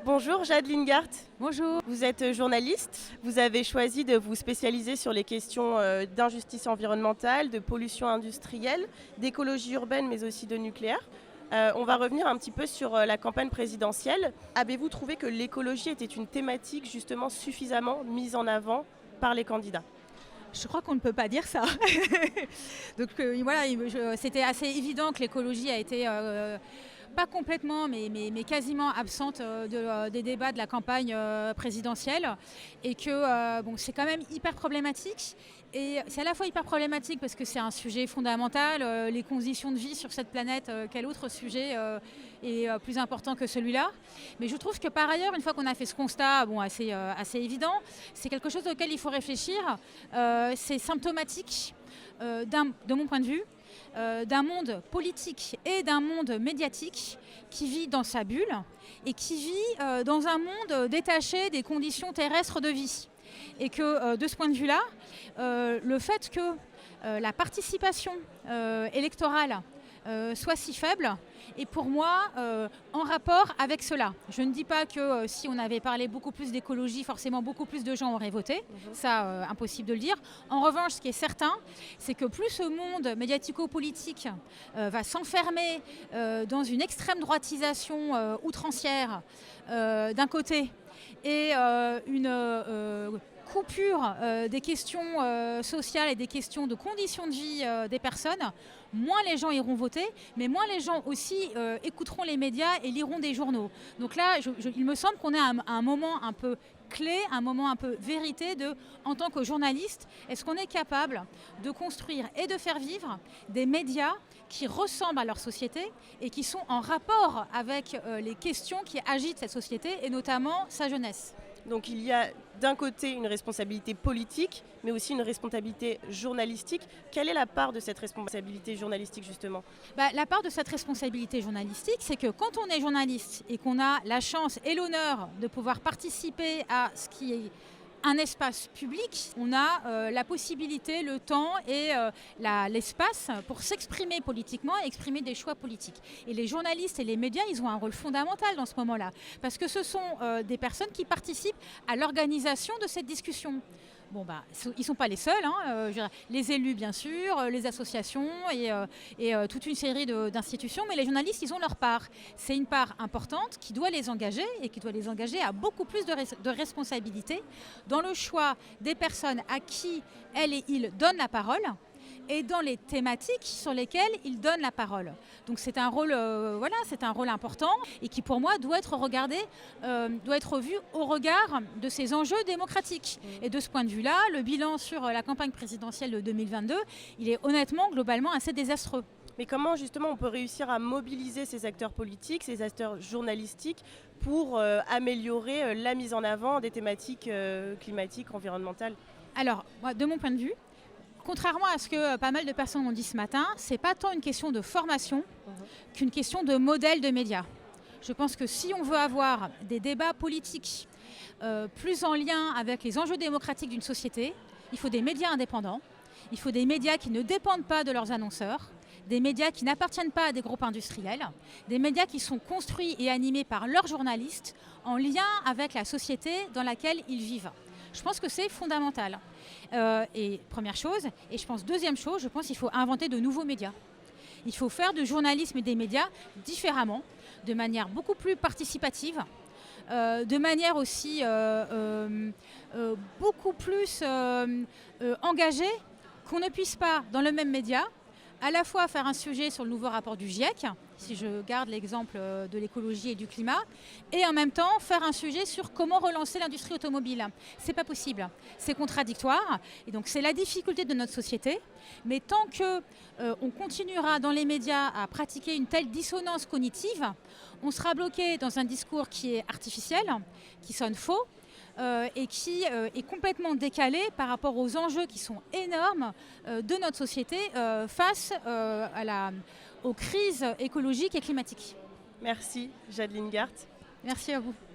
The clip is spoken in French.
Bonjour Jade Lingart, Bonjour. vous êtes journaliste. Vous avez choisi de vous spécialiser sur les questions d'injustice environnementale, de pollution industrielle, d'écologie urbaine mais aussi de nucléaire. On va revenir un petit peu sur la campagne présidentielle. Avez-vous trouvé que l'écologie était une thématique justement suffisamment mise en avant par les candidats ? Je crois qu'on ne peut pas dire ça. Donc voilà, c'était assez évident que l'écologie a été pas complètement, mais quasiment absente des débats de la campagne présidentielle, et que c'est quand même hyper problématique. Et c'est à la fois hyper problématique parce que c'est un sujet fondamental, les conditions de vie sur cette planète, quel autre sujet est plus important que celui-là. Mais je trouve que par ailleurs, une fois qu'on a fait ce constat assez évident, c'est quelque chose auquel il faut réfléchir. C'est symptomatique, de mon point de vue, d'un monde politique et d'un monde médiatique qui vit dans sa bulle et qui vit dans un monde détaché des conditions terrestres de vie. Et que de ce point de vue-là, le fait que la participation électorale soit si faible est pour moi en rapport avec cela. Je ne dis pas que si on avait parlé beaucoup plus d'écologie, forcément beaucoup plus de gens auraient voté. Ça, impossible de le dire. En revanche, ce qui est certain, c'est que plus ce monde médiatico-politique va s'enfermer dans une extrême droitisation outrancière d'un côté et une coupure des questions sociales et des questions de conditions de vie des personnes, moins les gens iront voter, mais moins les gens aussi écouteront les médias et liront des journaux. Donc là, il me semble qu'on est à un moment un peu clé, un moment un peu vérité en tant que journaliste, est-ce qu'on est capable de construire et de faire vivre des médias qui ressemblent à leur société et qui sont en rapport avec les questions qui agitent cette société et notamment sa jeunesse. Donc il y a d'un côté une responsabilité politique, mais aussi une responsabilité journalistique. Quelle est la part de cette responsabilité journalistique justement ? La part de cette responsabilité journalistique, c'est que quand on est journaliste et qu'on a la chance et l'honneur de pouvoir participer à ce qui est un espace public, on a la possibilité, le temps et l'espace pour s'exprimer politiquement et exprimer des choix politiques. Et les journalistes et les médias, ils ont un rôle fondamental dans ce moment-là, parce que ce sont des personnes qui participent à l'organisation de cette discussion. Ils ne sont pas les seuls, les élus bien sûr, les associations et toute une série d'institutions, mais les journalistes, ils ont leur part. C'est une part importante qui doit les engager et qui doit les engager à beaucoup plus de responsabilités dans le choix des personnes à qui elles et ils donnent la parole et dans les thématiques sur lesquelles ils donnent la parole. Donc c'est un rôle, c'est un rôle important et qui pour moi doit être regardé, doit être vu au regard de ces enjeux démocratiques. Et de ce point de vue-là, le bilan sur la campagne présidentielle de 2022, il est honnêtement, globalement, assez désastreux. Mais comment justement on peut réussir à mobiliser ces acteurs politiques, ces acteurs journalistiques pour améliorer la mise en avant des thématiques climatiques, environnementales ? Alors, moi, de mon point de vue, contrairement à ce que pas mal de personnes ont dit ce matin, ce n'est pas tant une question de formation qu'une question de modèle de médias. Je pense que si on veut avoir des débats politiques plus en lien avec les enjeux démocratiques d'une société, il faut des médias indépendants, il faut des médias qui ne dépendent pas de leurs annonceurs, des médias qui n'appartiennent pas à des groupes industriels, des médias qui sont construits et animés par leurs journalistes en lien avec la société dans laquelle ils vivent. Je pense que c'est fondamental. Et première chose. Et je pense deuxième chose, je pense qu'il faut inventer de nouveaux médias. Il faut faire du journalisme et des médias différemment, de manière beaucoup plus participative, de manière aussi beaucoup plus engagée, qu'on ne puisse pas, dans le même média, à la fois faire un sujet sur le nouveau rapport du GIEC, si je garde l'exemple de l'écologie et du climat, et en même temps faire un sujet sur comment relancer l'industrie automobile. C'est pas possible, c'est contradictoire, et donc c'est la difficulté de notre société. Mais tant qu'on continuera dans les médias à pratiquer une telle dissonance cognitive, on sera bloqué dans un discours qui est artificiel, qui sonne faux, et qui est complètement décalé par rapport aux enjeux qui sont énormes de notre société face aux crises écologiques et climatiques. Merci Jade Lingart. Merci à vous.